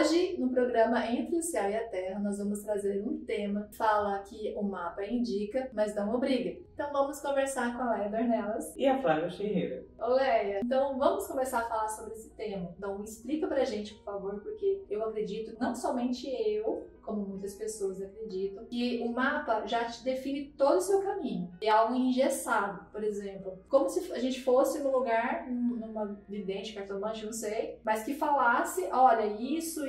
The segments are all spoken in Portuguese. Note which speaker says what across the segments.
Speaker 1: Hoje, no programa Entre o Céu e a Terra, nós vamos trazer um tema que fala que o mapa indica, mas não obriga. Então vamos conversar com a Leia Dornelas
Speaker 2: e a Flávia Ferreira.
Speaker 1: Ô Leia, então vamos começar a falar sobre esse tema. Então explica pra gente, por favor, porque eu acredito, não somente eu, como muitas pessoas acreditam, que o mapa já te define todo o seu caminho. É algo engessado, por exemplo. Como se a gente fosse num lugar, numa vidente, cartomante, não sei, mas que falasse, olha, isso,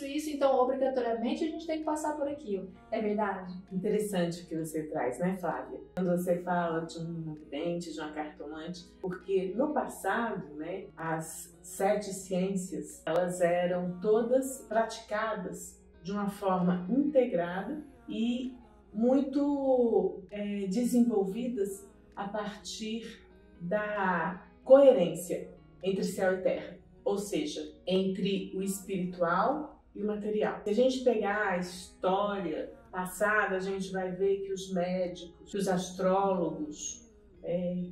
Speaker 1: então obrigatoriamente a gente tem que passar por aquilo. É verdade?
Speaker 2: Interessante o que você traz, né, Flávia? Quando você fala de um vidente, de uma cartomante, porque no passado, né, as 7 ciências, elas eram todas praticadas de uma forma integrada e muito desenvolvidas a partir da coerência entre céu e terra, ou seja, entre o espiritual e o material. Se a gente pegar a história passada, a gente vai ver que os médicos, que os astrólogos,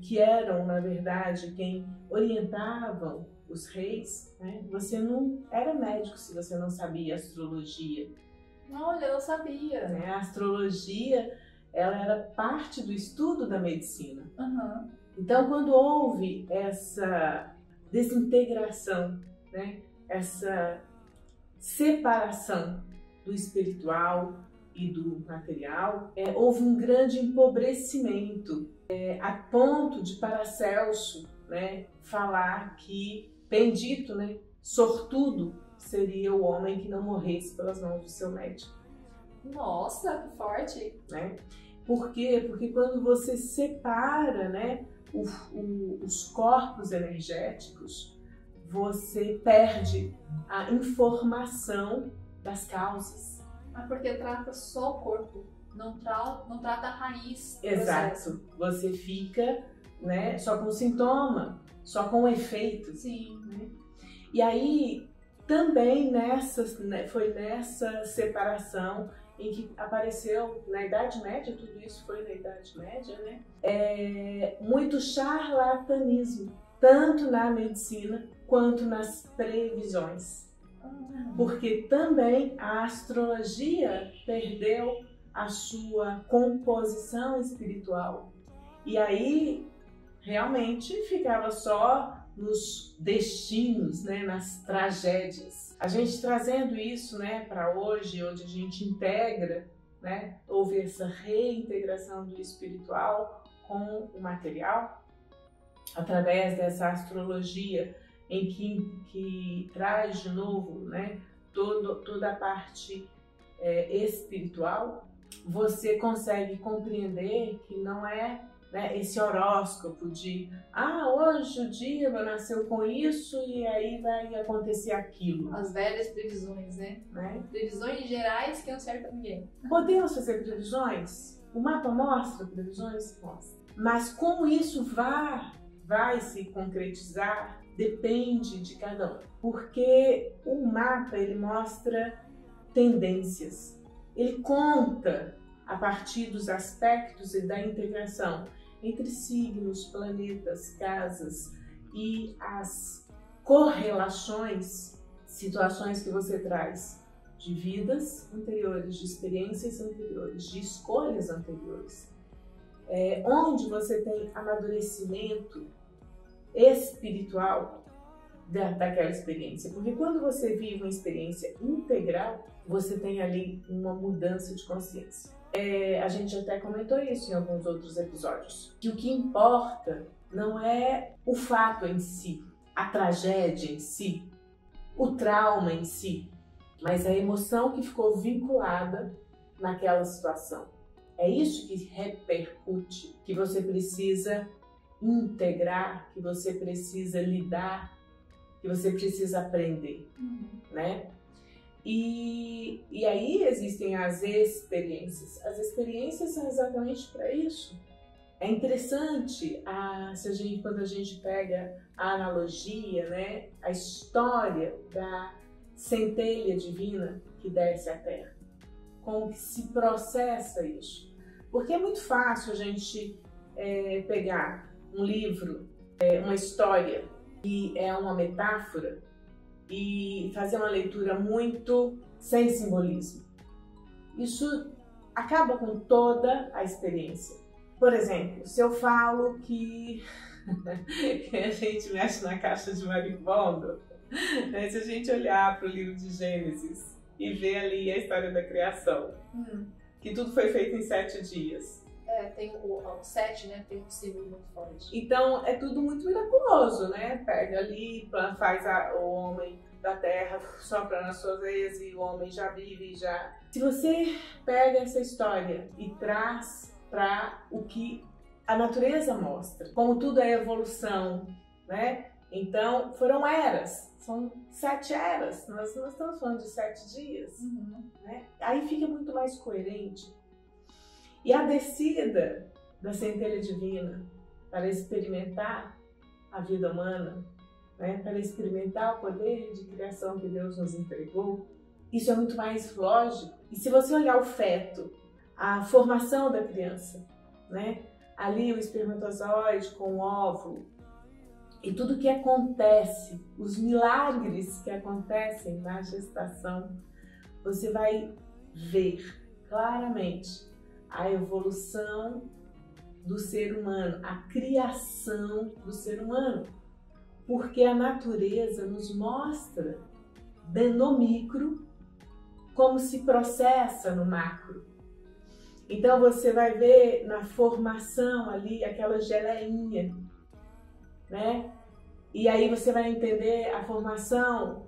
Speaker 2: que eram, na verdade, quem orientavam os reis, né? Você não era médico se você não sabia astrologia.
Speaker 1: Olha, eu não sabia.
Speaker 2: Né? A astrologia, ela era parte do estudo da medicina.
Speaker 1: Uhum.
Speaker 2: Então, quando houve essa desintegração, né? Essa separação do espiritual e do material, houve um grande empobrecimento, a ponto de Paracelso, né, falar que bendito, né, sortudo seria o homem que não morresse pelas mãos do seu médico.
Speaker 1: Nossa, que forte!
Speaker 2: Né? Por quê? Porque quando você separa, né, os corpos energéticos, você perde a informação das causas.
Speaker 1: Porque trata só o corpo, não trata a raiz.
Speaker 2: Exato. Você fica, né, só com o sintoma, só com o efeito.
Speaker 1: Sim.
Speaker 2: Né? E aí, também foi nessa separação em que apareceu, na Idade Média, tudo isso foi na Idade Média, né? Muito charlatanismo, tanto na medicina quanto nas previsões. Porque também a astrologia perdeu a sua composição espiritual. E aí, realmente, ficava só nos destinos, né, nas tragédias. A gente trazendo isso, né, para hoje, onde a gente integra, né, houve essa reintegração do espiritual com o material, através dessa astrologia em que traz de novo, né, toda a parte espiritual, você consegue compreender que não é, né, esse horóscopo de hoje o dia nasceu com isso e aí vai acontecer aquilo.
Speaker 1: As velhas previsões, né? Previsões gerais que não servem para ninguém.
Speaker 2: Podemos fazer previsões? O mapa mostra previsões? Mostra. Mas como isso vai se concretizar, depende de cada um. Porque o mapa, ele mostra tendências. Ele conta a partir dos aspectos e da integração entre signos, planetas, casas e as correlações, situações que você traz de vidas anteriores, de experiências anteriores, de escolhas anteriores, onde você tem amadurecimento espiritual daquela experiência. Porque quando você vive uma experiência integral, você tem ali uma mudança de consciência. A gente até comentou isso em alguns outros episódios, que o que importa não é o fato em si, a tragédia em si, o trauma em si, mas a emoção que ficou vinculada naquela situação. É isso que repercute, que você precisa integrar, que você precisa lidar, que você precisa aprender, né? E aí existem as experiências. As experiências são exatamente para isso. É interessante quando a gente pega a analogia, né, a história da centelha divina que desce à Terra. Como que se processa isso? Porque é muito fácil a gente pegar um livro, uma história que é uma metáfora, e fazer uma leitura muito sem simbolismo. Isso acaba com toda a experiência. Por exemplo, se eu falo que a gente mexe na caixa de marimbondo, né? Se a gente olhar para o livro de Gênesis e ver ali a história da criação, que tudo foi feito em 7 dias.
Speaker 1: Tem o 7, né? Tem um símbolo muito forte.
Speaker 2: Então é tudo muito miraculoso, né? Pega ali, faz o homem da terra, sopra nas suas veias e o homem já vive, já... Se você pega essa história e traz para o que a natureza mostra, como tudo é evolução, né? Então foram eras, são 7 eras, nós não estamos falando de 7 dias, né? Aí fica muito mais coerente. E a descida da centelha divina para experimentar a vida humana, né, para experimentar o poder de criação que Deus nos entregou, isso é muito mais lógico. E se você olhar o feto, a formação da criança, né, ali o espermatozoide com o óvulo, e tudo que acontece, os milagres que acontecem na gestação, você vai ver claramente a evolução do ser humano, a criação do ser humano, porque a natureza nos mostra no micro como se processa no macro. Então você vai ver na formação ali aquela geleinha, né? E aí você vai entender a formação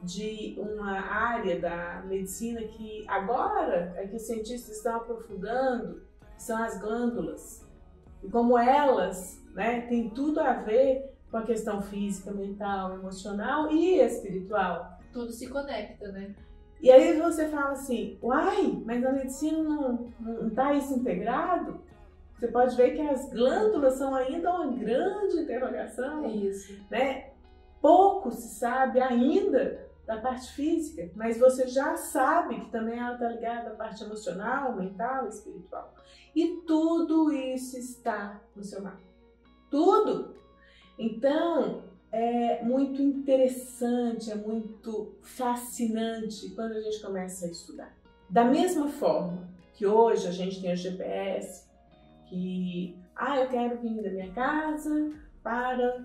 Speaker 2: de uma área da medicina que agora é que os cientistas estão aprofundando, são as glândulas. E como elas, né, têm tudo a ver com a questão física, mental, emocional e espiritual.
Speaker 1: Tudo se conecta, né?
Speaker 2: E aí você fala assim, uai, mas na medicina não está isso integrado? Você pode ver que as glândulas são ainda uma grande interrogação.
Speaker 1: Isso.
Speaker 2: Né? Pouco se sabe ainda da parte física, mas você já sabe que também ela está ligada à parte emocional, mental e espiritual. E tudo isso está no seu mapa. Tudo! Então, é muito interessante, é muito fascinante quando a gente começa a estudar. Da mesma forma que hoje a gente tem o GPS, que eu quero vir da minha casa para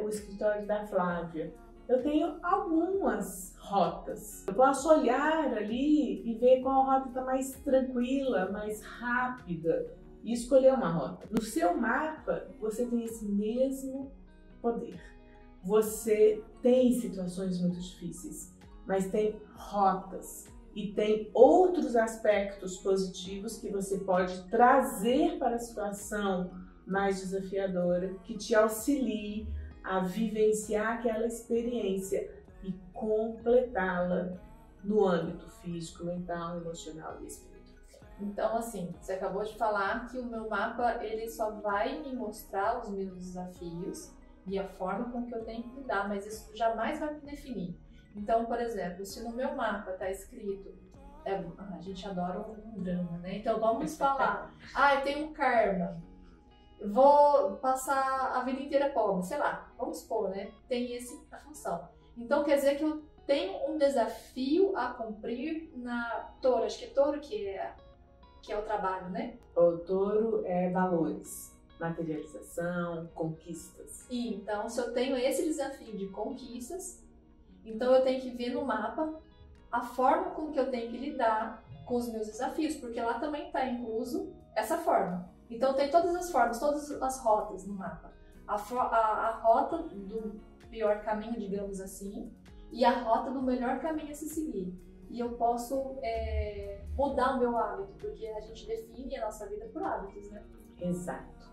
Speaker 2: o escritório da Flávia. Eu tenho algumas rotas. Eu posso olhar ali e ver qual rota está mais tranquila, mais rápida e escolher uma rota. No seu mapa, você tem esse mesmo poder. Você tem situações muito difíceis, mas tem rotas e tem outros aspectos positivos que você pode trazer para a situação mais desafiadora, que te auxilie a vivenciar aquela experiência e completá-la no âmbito físico, mental, emocional e espiritual.
Speaker 1: Então, assim, você acabou de falar que o meu mapa ele só vai me mostrar os meus desafios e a forma com que eu tenho que lidar, mas isso jamais vai me definir. Então, por exemplo, se no meu mapa está escrito, a gente adora um drama, né? Então vamos falar, eu tenho um karma, vou passar a vida inteira pobre, sei lá, vamos supor, né? Tem essa função. Então quer dizer que eu tenho um desafio a cumprir na touro, acho que é touro que é o trabalho, né?
Speaker 2: O touro é valores, materialização, conquistas.
Speaker 1: E então, se eu tenho esse desafio de conquistas, então eu tenho que ver no mapa a forma com que eu tenho que lidar com os meus desafios, porque lá também está incluso essa forma. Então tem todas as formas, todas as rotas no mapa. A rota do pior caminho, digamos assim, e a rota do melhor caminho a se seguir. E eu posso mudar o meu hábito, porque a gente define a nossa vida por hábitos, né?
Speaker 2: Exato.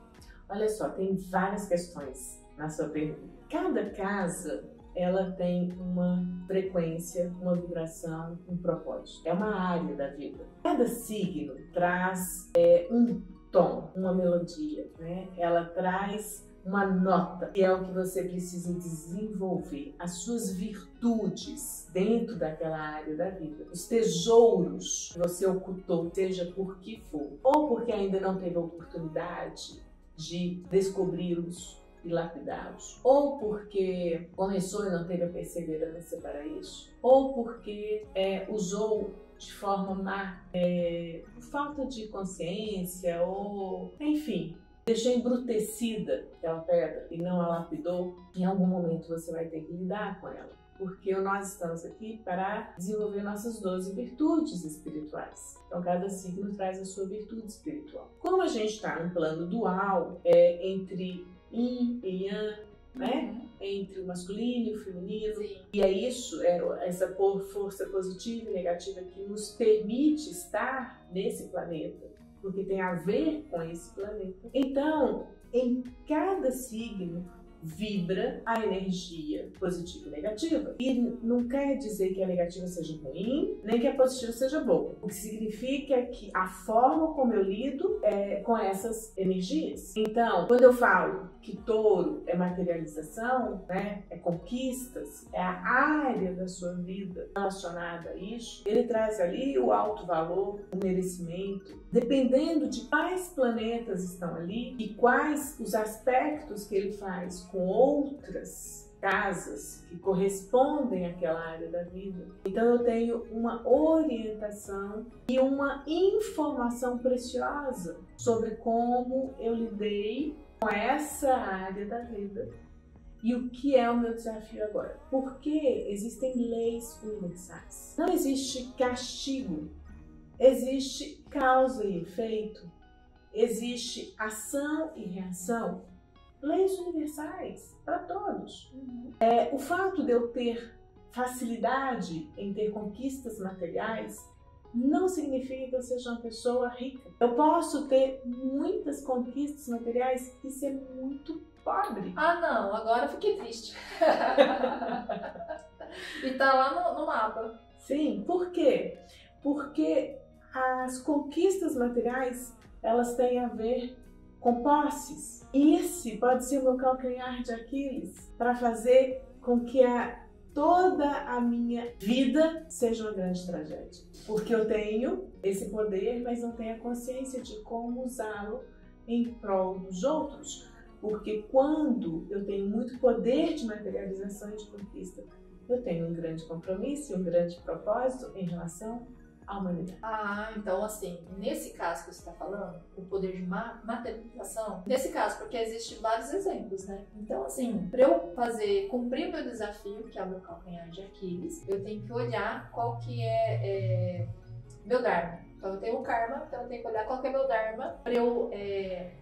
Speaker 2: Olha só, tem várias questões na sua pergunta. Cada casa, ela tem uma frequência, uma vibração, um propósito. É uma área da vida. Cada signo traz um tom, uma melodia, né? Ela traz uma nota, que é o que você precisa desenvolver, as suas virtudes dentro daquela área da vida, os tesouros que você ocultou, seja por que for, ou porque ainda não teve a oportunidade de descobri-los, e lapidá-los, ou porque começou e não teve a perseverança para isso, ou porque usou de forma má, por falta de consciência, ou enfim, deixou embrutecida aquela pedra e não a lapidou, em algum momento você vai ter que lidar com ela. Porque nós estamos aqui para desenvolver nossas 12 virtudes espirituais. Então, cada signo traz a sua virtude espiritual. Como a gente está num plano dual, entre Yin e Yang, né? Entre o masculino e o feminino,
Speaker 1: Sim.
Speaker 2: e é isso, essa força positiva e negativa que nos permite estar nesse planeta, porque tem a ver com esse planeta. Então, em cada signo vibra a energia positiva e negativa. E não quer dizer que a negativa seja ruim, nem que a positiva seja boa. O que significa que a forma como eu lido com essas energias. Então, quando eu falo que touro é materialização, né, é conquistas, é a área da sua vida relacionada a isso, ele traz ali o alto valor, o merecimento, dependendo de quais planetas estão ali e quais os aspectos que ele faz com outras casas que correspondem àquela área da vida. Então eu tenho uma orientação e uma informação preciosa sobre como eu lidei com essa área da vida e o que é o meu desafio agora. Porque existem leis universais. Não existe castigo, existe causa e efeito, existe ação e reação. Leis universais para todos. O fato de eu ter facilidade em ter conquistas materiais não significa que eu seja uma pessoa rica. Eu posso ter muitas conquistas materiais e ser muito pobre.
Speaker 1: Ah, não, agora eu fiquei triste. E tá lá no mapa.
Speaker 2: Sim, por quê? Porque as conquistas materiais, elas têm a ver com posses. Esse pode ser o meu calcanhar de Aquiles para fazer com que toda a minha vida seja uma grande tragédia. Porque eu tenho esse poder, mas não tenho a consciência de como usá-lo em prol dos outros. Porque quando eu tenho muito poder de materialização e de conquista, eu tenho um grande compromisso e um grande propósito em relação à humanidade.
Speaker 1: Ah, então assim, nesse caso que você está falando, o poder de materialização, nesse caso, porque existem vários exemplos, né? Então assim, para eu cumprir o meu desafio, que é o meu calcanhar de Aquiles, eu tenho que olhar qual que é meu Dharma. Então eu tenho o Karma, então eu tenho que olhar qual que é meu Dharma para eu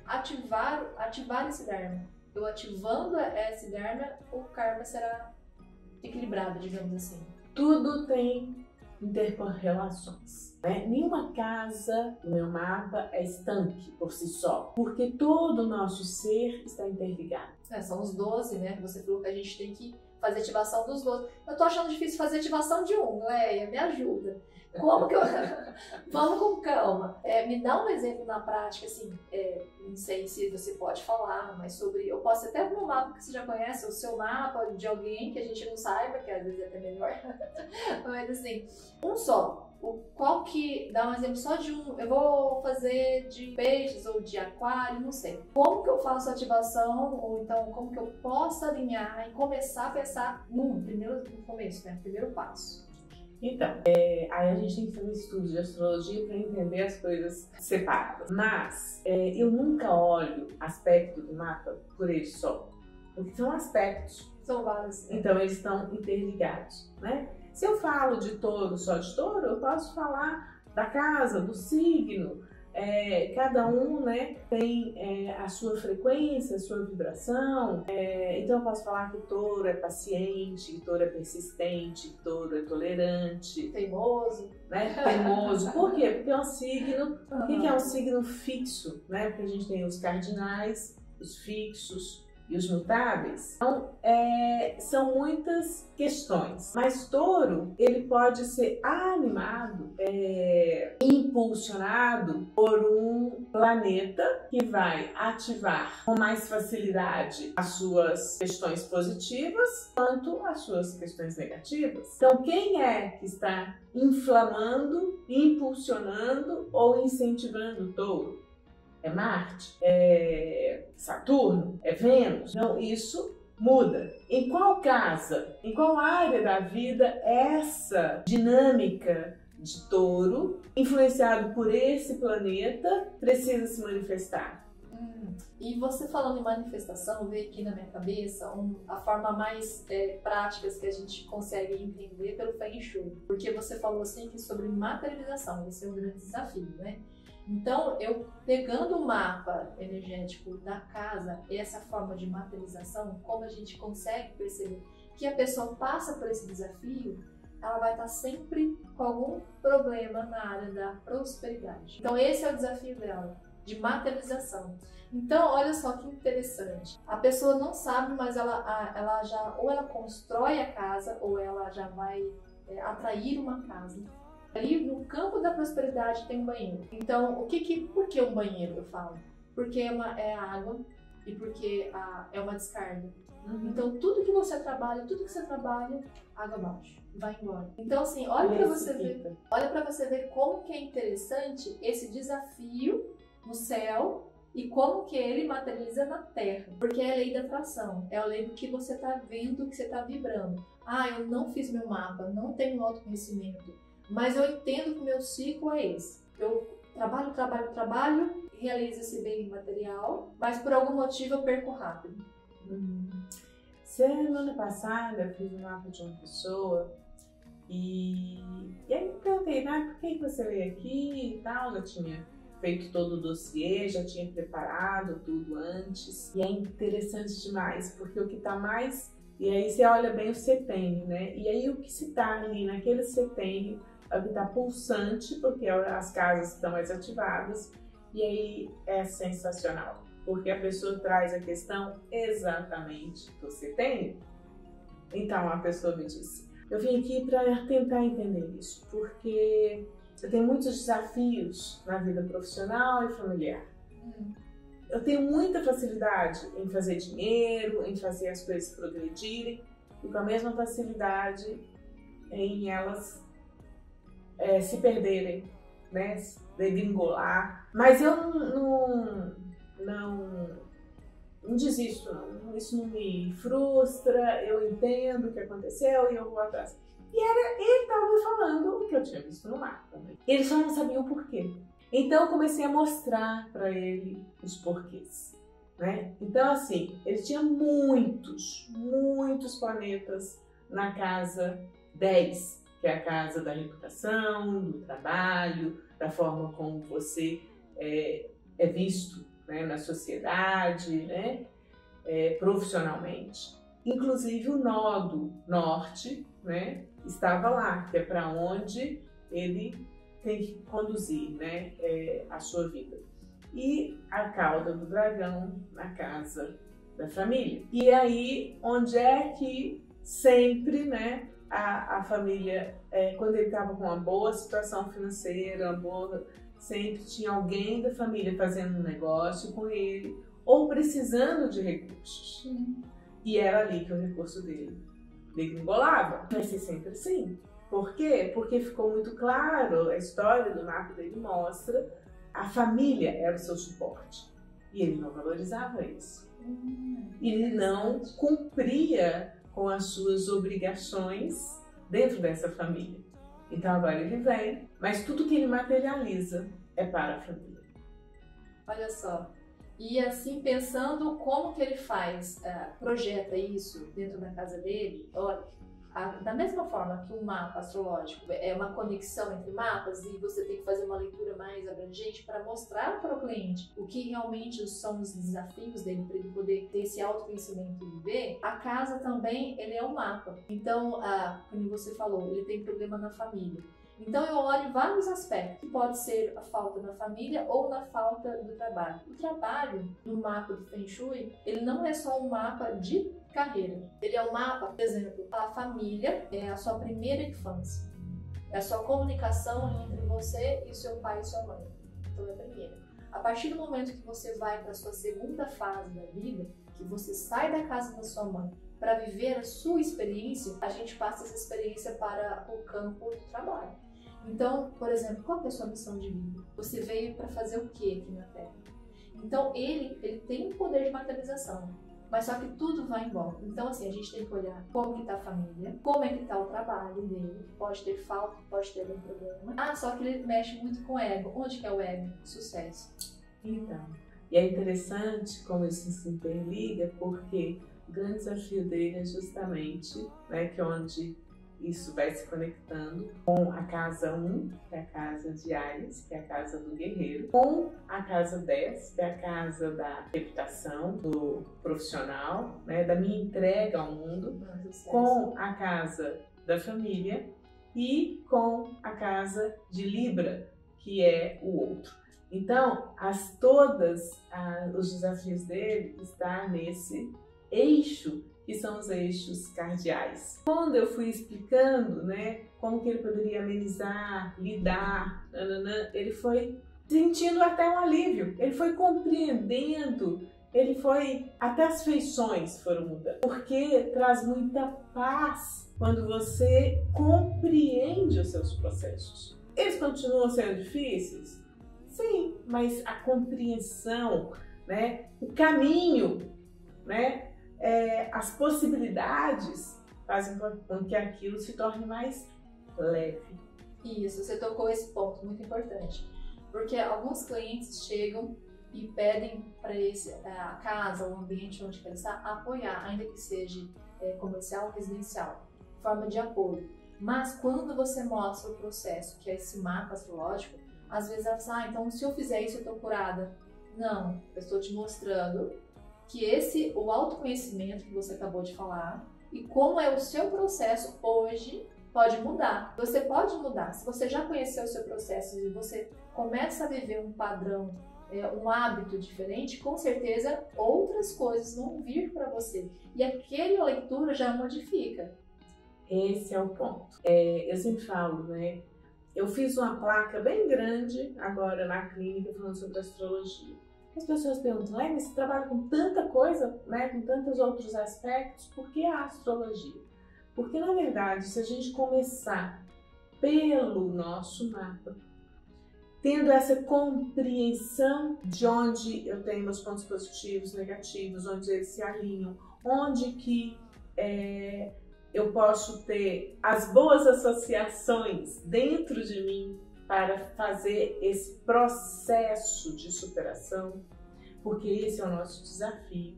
Speaker 1: ativar esse Dharma. Eu ativando esse Dharma, o Karma será equilibrado, digamos assim.
Speaker 2: Tudo tem interrelações, né? Nenhuma casa no meu mapa é estanque por si só, porque todo o nosso ser está interligado.
Speaker 1: São os 12, né? Você falou que a gente tem que fazer ativação dos 12. Eu tô achando difícil fazer ativação de um, Leia, me ajuda. Como que eu... Vamos com calma. Me dá um exemplo na prática, assim, não sei se você pode falar, mas sobre... Eu posso até no mapa que você já conhece, o seu mapa de alguém que a gente não saiba, que às vezes é até melhor. Mas assim, um só. Qual que... Dá um exemplo só de um... Eu vou fazer de peixes ou de aquário, não sei. Como que eu faço a ativação, ou então como que eu posso alinhar e começar a pensar no começo, né? Primeiro passo.
Speaker 2: Então, aí a gente tem que fazer um estudo de astrologia para entender as coisas separadas. Mas eu nunca olho aspecto do mapa por ele só, porque são aspectos.
Speaker 1: São vários.
Speaker 2: Então eles estão interligados, né? Se eu falo de touro, só de touro, eu posso falar da casa, do signo. Cada um, né, tem a sua frequência, a sua vibração. Então eu posso falar que touro é paciente, que touro é persistente, que touro é tolerante,
Speaker 1: teimoso,
Speaker 2: né? Teimoso. Por quê? Porque é um signo. O que é um signo fixo, né? Porque a gente tem os cardinais, os fixos e os mutáveis. Então, são muitas questões. Mas touro, ele pode ser animado, impulsionado por um planeta que vai ativar com mais facilidade as suas questões positivas quanto as suas questões negativas. Então, quem é que está inflamando, impulsionando ou incentivando o touro? É Marte? É Saturno? É Vênus? Não, isso muda. Em qual casa, em qual área da vida essa dinâmica de Touro, influenciado por esse planeta, precisa se manifestar?
Speaker 1: E você falando em manifestação, veio aqui na minha cabeça a forma mais prática que a gente consegue entender pelo Feng Shui. Porque você falou assim que sobre materialização, esse é um grande desafio, né? Então, eu pegando o mapa energético da casa, essa forma de materialização, como a gente consegue perceber que a pessoa passa por esse desafio, ela vai estar sempre com algum problema na área da prosperidade. Então, esse é o desafio dela, de materialização. Então, olha só que interessante. A pessoa não sabe, mas ela já ou ela constrói a casa ou ela já vai atrair uma casa. Ali no campo da prosperidade tem um banheiro. Então, por que um banheiro, eu falo? Porque é água e porque é uma descarga. Então, tudo que você trabalha, água abaixo, vai embora. Então, assim, olha para você ver como que é interessante esse desafio no céu e como que ele materializa na Terra. Porque é a lei da atração, é a lei do que você está vendo, que você está vibrando. Eu não fiz meu mapa, não tenho autoconhecimento, mas eu entendo que o meu ciclo é esse. Eu trabalho, realizo esse bem material, mas por algum motivo eu perco rápido.
Speaker 2: Semana passada eu fiz um mapa de uma pessoa e aí eu perguntei, por que você veio aqui e tal, já tinha feito todo o dossiê, já tinha preparado tudo antes. E é interessante demais, porque o que está mais... E aí você olha bem o setênio, né? E aí o que se está ali naquele setênio é o que está pulsante, porque as casas estão mais ativadas. E aí é sensacional, porque a pessoa traz a questão exatamente do setênio. Então a pessoa me disse, eu vim aqui para tentar entender isso, porque eu tenho muitos desafios na vida profissional e familiar. Eu tenho muita facilidade em fazer dinheiro, em fazer as coisas progredirem, e com a mesma facilidade em elas se perderem, né? Degringolar. Mas eu não desisto, não. Isso não me frustra, eu entendo o que aconteceu e eu vou atrás. E ele estava falando o que eu tinha visto no mapa. Né? Ele só não sabia o porquê. Então eu comecei a mostrar para ele os porquês. Né? Então assim, ele tinha muitos planetas na casa 10, que é a casa da reputação, do trabalho, da forma como você é visto, né, na sociedade, né, profissionalmente. Inclusive o nodo norte, né, estava lá, que é para onde ele tem que conduzir, né, a sua vida. E a cauda do dragão na casa da família. E aí, onde é que sempre, né, a família, quando ele estava com uma boa situação financeira, sempre tinha alguém da família fazendo um negócio com ele ou precisando de recursos. E era ali que o recurso dele degringolava. Vai ser sempre assim. Por quê? Porque ficou muito claro, a história do mapa dele mostra, a família era o seu suporte. E ele não valorizava isso. Ele não cumpria com as suas obrigações dentro dessa família. Então agora ele vem, mas tudo que ele materializa é para a família.
Speaker 1: Olha só, e assim pensando como que ele projeta isso dentro da casa dele, olha, da mesma forma que um mapa astrológico é uma conexão entre mapas e você tem que fazer uma leitura mais abrangente para mostrar para o cliente o que realmente são os desafios dele para ele poder ter esse autoconhecimento e viver, a casa também ele é um mapa. Então, como você falou, ele tem problema na família. Então eu olho vários aspectos, que pode ser a falta na família ou na falta do trabalho. O trabalho no mapa do Feng Shui, ele não é só um mapa de carreira. Ele é um mapa, por exemplo, a família é a sua primeira infância. É a sua comunicação entre você e seu pai e sua mãe. Então é a primeira. A partir do momento que você vai para a sua segunda fase da vida, que você sai da casa da sua mãe para viver a sua experiência, a gente passa essa experiência para o campo do trabalho. Então, por exemplo, qual é a sua missão de vida? Você veio para fazer o que aqui na Terra? Então ele tem um poder de materialização, mas só que tudo vai embora. Então assim, a gente tem que olhar como que tá a família, como é que tá o trabalho dele, pode ter falta, pode ter algum problema. Ah, só que ele mexe muito com o ego. Onde que é o ego? Sucesso.
Speaker 2: Então, e é interessante como isso se interliga, porque o grande desafio dele é justamente, né, que é onde isso vai se conectando com a casa 1, que é a casa de Áries, que é a casa do guerreiro, com a casa 10, que é a casa da reputação, do profissional, né, da minha entrega ao mundo, com a casa da família e com a casa de Libra, que é o outro. Então, os desafios dele estão nesse eixo, que são os eixos cardeais. Quando eu fui explicando, né, como que ele poderia amenizar, lidar, ele foi sentindo até um alívio, ele foi compreendendo, até as feições foram mudando, porque traz muita paz quando você compreende os seus processos. Eles continuam sendo difíceis? Sim, mas a compreensão, né, o caminho, né, as possibilidades fazem com que aquilo se torne mais leve.
Speaker 1: Isso, você tocou esse ponto muito importante, porque alguns clientes chegam e pedem para a casa, o ambiente onde ele está, apoiar, ainda que seja comercial ou residencial, forma de apoio. Mas quando você mostra o processo, que é esse mapa astrológico, às vezes ela fala, então se eu fizer isso eu estou curada. Não, eu estou te mostrando que o autoconhecimento que você acabou de falar e como é o seu processo hoje pode mudar. Você pode mudar. Se você já conheceu o seu processo e você começa a viver um padrão, um hábito diferente, com certeza outras coisas vão vir para você. E aquela leitura já modifica.
Speaker 2: Esse é o ponto. Eu sempre falo, né? Eu fiz uma placa bem grande agora na clínica falando sobre astrologia. As pessoas perguntam, mas você trabalha com tanta coisa, né, com tantos outros aspectos, por que a astrologia? Porque, na verdade, se a gente começar pelo nosso mapa, tendo essa compreensão de onde eu tenho meus pontos positivos, negativos, onde eles se alinham, onde que eu posso ter as boas associações dentro de mim para fazer esse processo de superação, porque esse é o nosso desafio.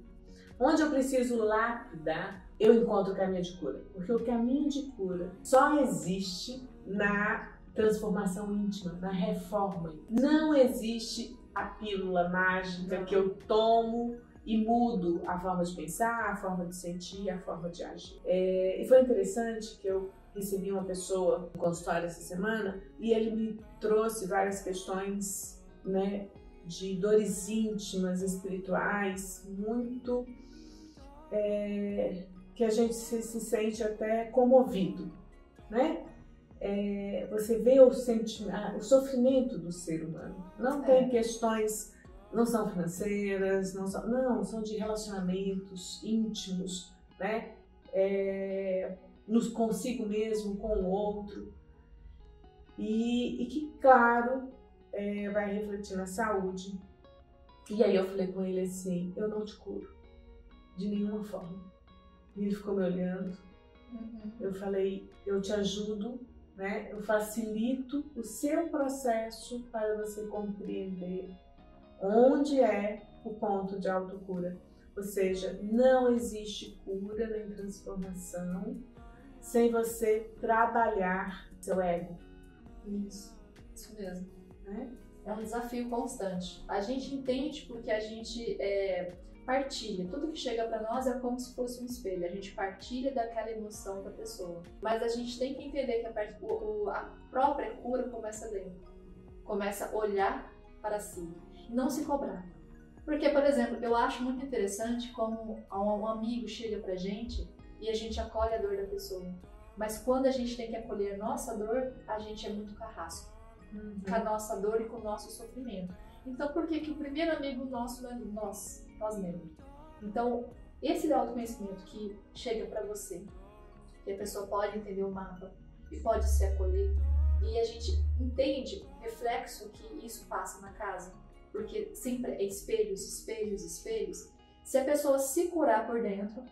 Speaker 2: Onde eu preciso lapidar, eu encontro o caminho de cura, porque o caminho de cura só existe na transformação íntima, na reforma. Não existe a pílula mágica que eu tomo e mudo a forma de pensar, a forma de sentir, a forma de agir. E foi interessante que eu recebi uma pessoa no consultório essa semana e ele me trouxe várias questões, né, de dores íntimas, espirituais, muito que a gente se sente até comovido, né? Você vê o sofrimento do ser humano. Não tem questões, não são financeiras, são de relacionamentos íntimos, né? Nos consigo mesmo, com o outro, e que, claro, vai refletir na saúde. E aí eu falei com ele assim, eu não te curo, de nenhuma forma. E ele ficou me olhando, eu falei, eu te ajudo, né? Eu facilito o seu processo para você compreender onde é o ponto de autocura. Ou seja, não existe cura nem transformação sem você trabalhar seu ego.
Speaker 1: Isso mesmo. Né? É um desafio constante. A gente entende porque a gente partilha. Tudo que chega para nós é como se fosse um espelho. A gente partilha daquela emoção da pessoa. Mas a gente tem que entender que a própria cura começa dentro. Começa a olhar para si. Não se cobrar. Porque, por exemplo, eu acho muito interessante como um amigo chega pra gente e a gente acolhe a dor da pessoa. Mas quando a gente tem que acolher a nossa dor, a gente é muito carrasco. Com a nossa dor e com o nosso sofrimento. Então, por que o primeiro amigo nosso não é nós mesmos? Então, esse autoconhecimento que chega pra você, que a pessoa pode entender o mapa e pode se acolher, e a gente entende o reflexo que isso passa na casa. porque sempre é espelhos, espelhos, espelhos. Se a pessoa se curar por dentro,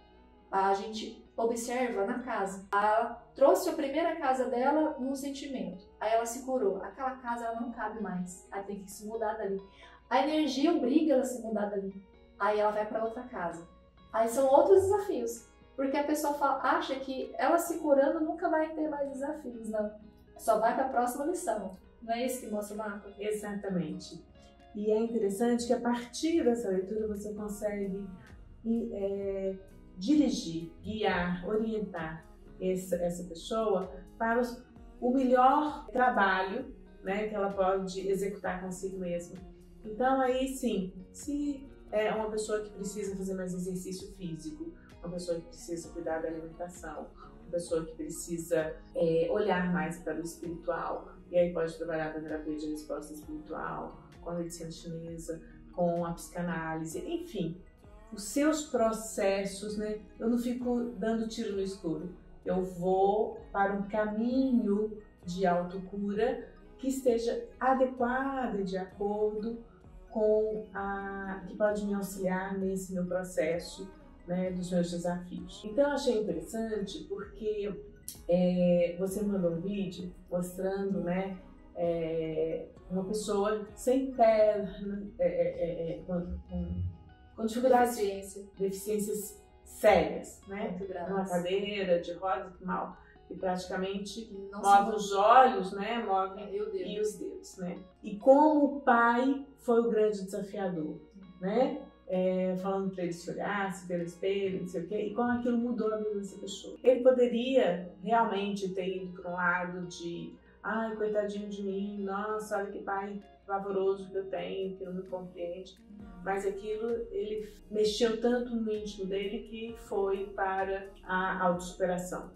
Speaker 1: a gente observa na casa. Ela trouxe a primeira casa dela num sentimento. Aí ela se curou. Aquela casa ela não cabe mais. Ela tem que se mudar dali. A energia obriga ela a se mudar dali. Aí ela vai para outra casa. Aí são outros desafios. Porque a pessoa acha que ela se curando nunca vai ter mais desafios. Não. Só vai para a próxima lição. Não é isso que mostra o mapa?
Speaker 2: Exatamente. E é interessante que a partir dessa leitura você consegue dirigir, guiar, orientar essa pessoa para o melhor trabalho, né, que ela pode executar consigo mesma. Então aí sim, se é uma pessoa que precisa fazer mais exercício físico, uma pessoa que precisa cuidar da alimentação, uma pessoa que precisa olhar mais para o espiritual, e aí pode trabalhar com a terapia de resposta espiritual, com a medicina chinesa, com a psicanálise, enfim, os seus processos, né? Eu não fico dando tiro no escuro, eu vou para um caminho de autocura que esteja adequado e de acordo com que pode me auxiliar nesse meu processo, né, dos meus desafios. Então eu achei interessante porque você mandou um vídeo mostrando, né, uma pessoa sem perna, com dificuldades, deficiências sérias, né, numa cadeira de rodas, que praticamente move os olhos, né, e os dedos, né. E como o pai foi o grande desafiador, né, falando para ele se olhasse pelo espelho, não sei o quê, e como aquilo mudou a vida dessa pessoa. Ele poderia realmente ter ido para um lado de ai, coitadinho de mim, nossa, olha que pai pavoroso que eu tenho, que não me compreende. Mas aquilo, ele mexeu tanto no íntimo dele que foi para a autossuperação.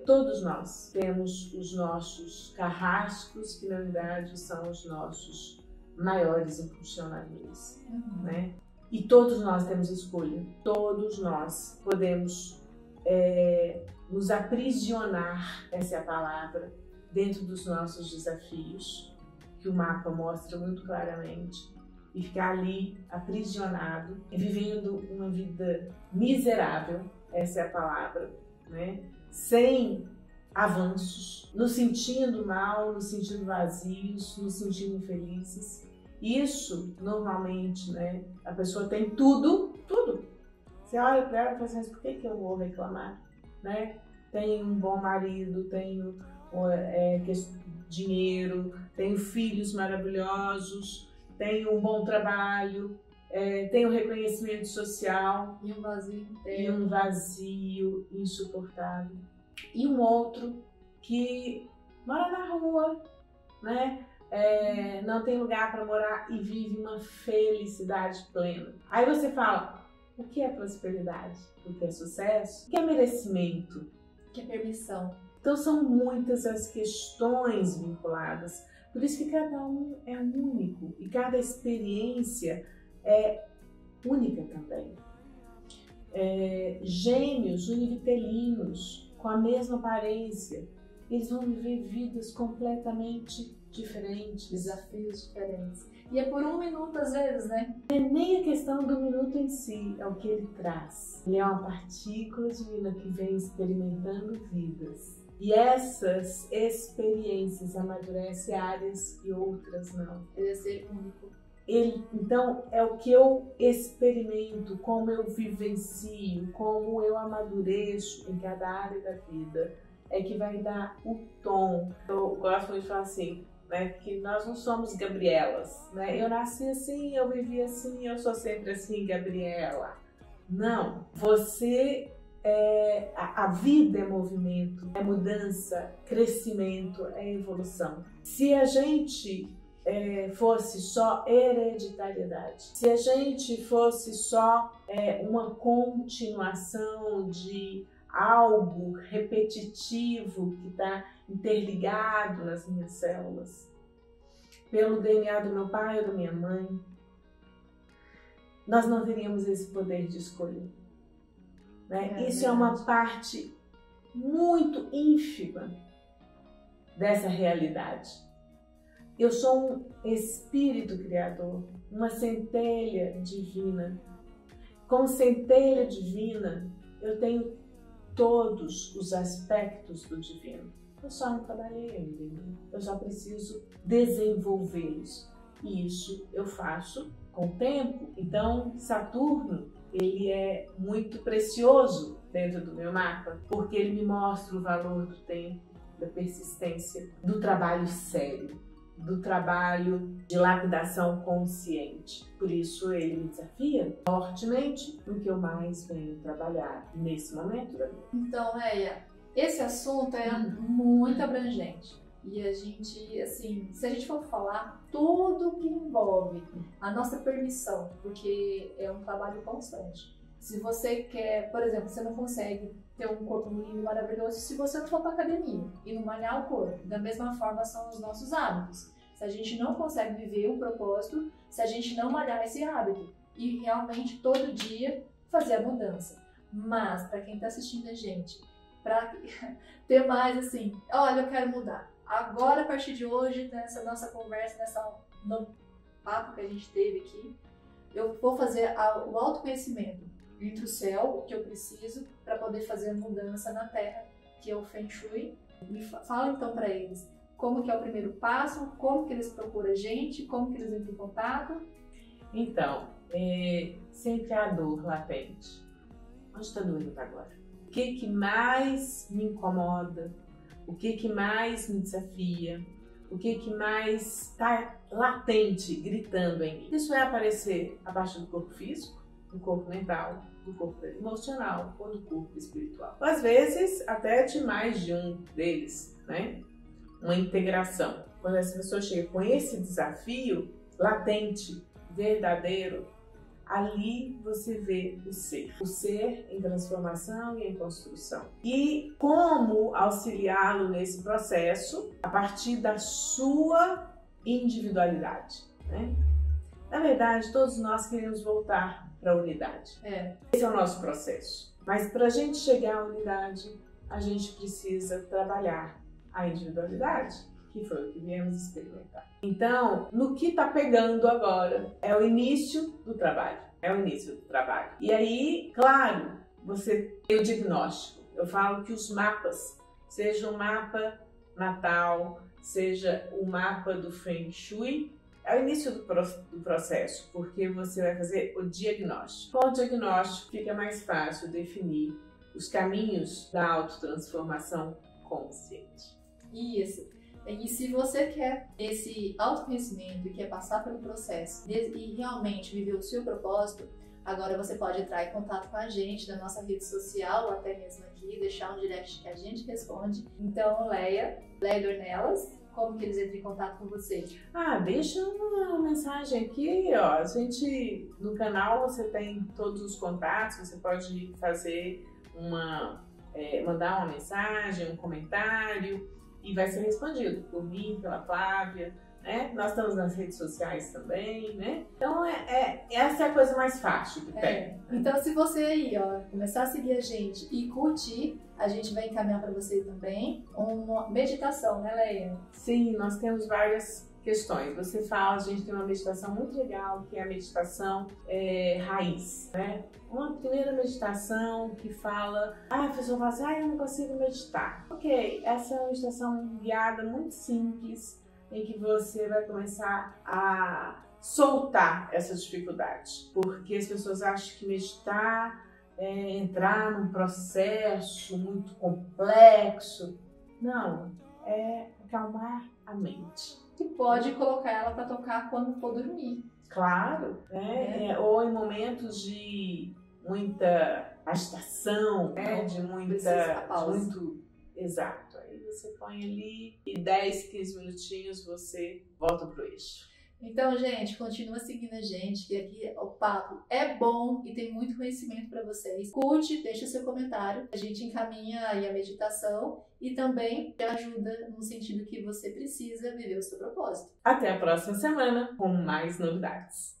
Speaker 2: Todos nós temos os nossos carrascos, que na verdade são os nossos maiores impulsionadores, né? E todos nós temos escolha, todos nós podemos nos aprisionar, essa é a palavra, dentro dos nossos desafios, que o mapa mostra muito claramente, e ficar ali aprisionado, vivendo uma vida miserável, essa é a palavra, né? Sem avanços, nos sentindo mal, nos sentindo vazios, nos sentindo infelizes. Isso, normalmente, né, a pessoa tem tudo. Você olha para ela e fala assim, por que eu vou reclamar? Né? Tenho um bom marido, tenho dinheiro, tenho filhos maravilhosos, tenho um bom trabalho, tenho reconhecimento social.
Speaker 1: E um vazio interno.
Speaker 2: E um vazio insuportável. E um outro que mora na rua, né? Não tem lugar para morar e vive uma felicidade plena. Aí você fala, o que é prosperidade? O que é sucesso? O que é merecimento?
Speaker 1: O que é permissão?
Speaker 2: Então são muitas as questões vinculadas. Por isso que cada um é único e cada experiência é única também. Gêmeos univitelinos com a mesma aparência, eles vão viver vidas completamente diferentes,
Speaker 1: desafios diferentes. E é por 1 minuto às vezes, né?
Speaker 2: Não é nem a questão do minuto em si, é o que ele traz. Ele é uma partícula divina que vem experimentando vidas. E essas experiências amadurecem áreas e outras não.
Speaker 1: Ele é ser único.
Speaker 2: Então, é o que eu experimento, como eu vivencio, como eu amadureço em cada área da vida, é que vai dar o tom. Eu gosto muito de falar assim, né, que nós não somos Gabrielas, né? Eu nasci assim, eu vivi assim, eu sou sempre assim, Gabriela. Não, você a vida é movimento, é mudança, crescimento, é evolução. Se a gente fosse só hereditariedade, se a gente fosse só uma continuação de algo repetitivo que está interligado nas minhas células, pelo DNA do meu pai ou da minha mãe, nós não teríamos esse poder de escolha. Né? Isso é uma parte muito ínfima dessa realidade. Eu sou um espírito criador, uma centelha divina. Como centelha divina, eu tenho todos os aspectos do divino. Eu só não trabalhei ainda, eu só preciso desenvolvê-los. E isso eu faço com o tempo. Então, Saturno, ele é muito precioso dentro do meu mapa, porque ele me mostra o valor do tempo, da persistência, do trabalho sério, do trabalho de lapidação consciente. Por isso ele me desafia fortemente no que eu mais venho trabalhar nesse momento da vida.
Speaker 1: Então, Leia, esse assunto é muito abrangente. E a gente, assim, se a gente for falar tudo que envolve a nossa permissão, porque é um trabalho constante. Se você quer, por exemplo, você não consegue ter um corpo lindo e maravilhoso se você não for para academia e não malhar o corpo. Da mesma forma são os nossos hábitos. Se a gente não consegue viver o propósito, se a gente não malhar esse hábito e realmente todo dia fazer a mudança. Mas para quem está assistindo a gente, para ter mais assim, olha, eu quero mudar. Agora, a partir de hoje, nessa nossa conversa, no papo que a gente teve aqui, eu vou fazer o autoconhecimento entre o céu, que eu preciso, para poder fazer a mudança na Terra, que é o Feng Shui. Me fala então para eles como que é o primeiro passo, como que eles procuram a gente, como que eles entram em contato.
Speaker 2: Então, sempre a dor latente. Onde está doendo agora? O que mais me incomoda? O que mais me desafia? O que mais está latente, gritando em mim? Isso vai aparecer a partir do corpo físico, do corpo mental, do corpo emocional ou do corpo espiritual. Às vezes, até de mais de um deles, né? Uma integração. Quando essa pessoa chega com esse desafio latente, verdadeiro, ali você vê o ser em transformação e em construção. E como auxiliá-lo nesse processo a partir da sua individualidade, né? Na verdade, todos nós queremos voltar para a unidade. Esse é o nosso processo. Mas para a gente chegar à unidade, a gente precisa trabalhar a individualidade, que foi o que viemos experimentar. Então, no que está pegando agora é o início do trabalho. E aí, claro, você tem o diagnóstico. Eu falo que os mapas, seja o mapa natal, seja o mapa do Feng Shui, é o início do processo, porque você vai fazer o diagnóstico. Com o diagnóstico fica mais fácil definir os caminhos da autotransformação consciente.
Speaker 1: Isso. E se você quer esse autoconhecimento e quer passar pelo processo e realmente viver o seu propósito, agora você pode entrar em contato com a gente na nossa rede social, ou até mesmo aqui, deixar um direct que a gente responde. Então, Leia Dornelas, como que eles entram em contato com você?
Speaker 2: Deixa uma mensagem aqui, ó. A gente, no canal você tem todos os contatos, você pode fazer mandar uma mensagem, um comentário, e vai ser respondido por mim, pela Flávia, né? Nós estamos nas redes sociais também, né? Então, essa é a coisa mais fácil que tem.
Speaker 1: Então, se você aí, ó, começar a seguir a gente e curtir, a gente vai encaminhar para você também uma meditação, né, Leia?
Speaker 2: Sim, nós temos várias questões. Você fala, a gente tem uma meditação muito legal, que é a meditação raiz, né? Uma primeira meditação que fala, a pessoa fala assim, eu não consigo meditar. Ok, essa é uma meditação guiada muito simples, em que você vai começar a soltar essas dificuldades. Porque as pessoas acham que meditar é entrar num processo muito complexo. Não, é acalmar a mente.
Speaker 1: E pode colocar ela para tocar quando for dormir.
Speaker 2: Claro, né? Ou em momentos de muita agitação, né? De muito exato. Aí você põe ali e 10, 15 minutinhos você volta pro eixo.
Speaker 1: Então, gente, continua seguindo a gente, que aqui o papo é bom e tem muito conhecimento para vocês. Curte, deixa seu comentário, a gente encaminha aí a meditação e também te ajuda no sentido que você precisa viver o seu propósito.
Speaker 2: Até a próxima semana com mais novidades.